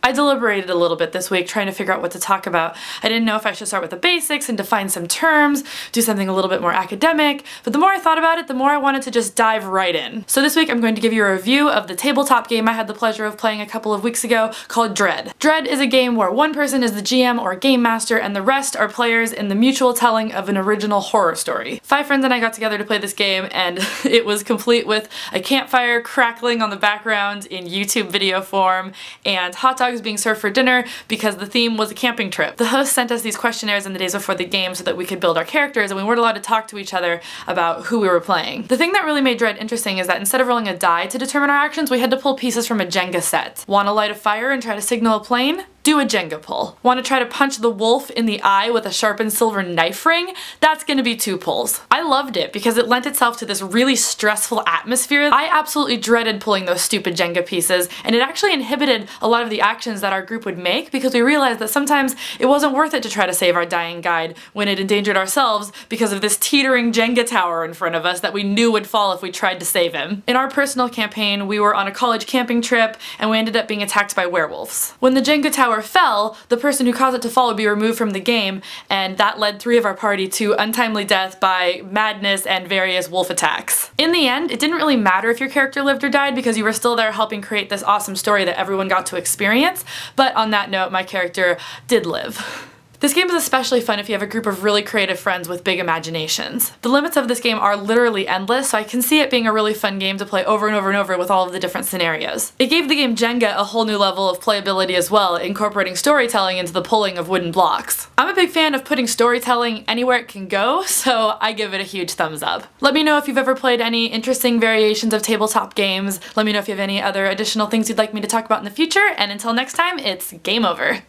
I deliberated a little bit this week trying to figure out what to talk about. I didn't know if I should start with the basics and define some terms, do something a little bit more academic, but the more I thought about it, the more I wanted to just dive right in. So this week I'm going to give you a review of the tabletop game I had the pleasure of playing a couple of weeks ago called Dread. Dread is a game where one person is the GM or game master and the rest are players in the mutual telling of an original horror story. 5 friends and I got together to play this game and it was complete with a campfire crackling on the background in YouTube video form and hot dogs being served for dinner because the theme was a camping trip. The host sent us these questionnaires in the days before the game so that we could build our characters and we weren't allowed to talk to each other about who we were playing. The thing that really made Dread interesting is that instead of rolling a die to determine our actions, we had to pull pieces from a Jenga set. Want to light a fire and try to signal a plane? Do a Jenga pull. Want to try to punch the wolf in the eye with a sharpened silver knife ring? That's gonna be 2 pulls. I loved it because it lent itself to this really stressful atmosphere. I absolutely dreaded pulling those stupid Jenga pieces, and it actually inhibited a lot of the actions that our group would make because we realized that sometimes it wasn't worth it to try to save our dying guide when it endangered ourselves because of this teetering Jenga tower in front of us that we knew would fall if we tried to save him. In our personal campaign, we were on a college camping trip and we ended up being attacked by werewolves. When the Jenga tower fell, the person who caused it to fall would be removed from the game, and that led 3 of our party to untimely death by madness and various wolf attacks. In the end, it didn't really matter if your character lived or died because you were still there helping create this awesome story that everyone got to experience, but on that note, my character did live. This game is especially fun if you have a group of really creative friends with big imaginations. The limits of this game are literally endless, so I can see it being a really fun game to play over and over and over with all of the different scenarios. It gave the game Jenga a whole new level of playability as well, incorporating storytelling into the pulling of wooden blocks. I'm a big fan of putting storytelling anywhere it can go, so I give it a huge thumbs up. Let me know if you've ever played any interesting variations of tabletop games. Let me know if you have any other additional things you'd like me to talk about in the future, and until next time, it's game over.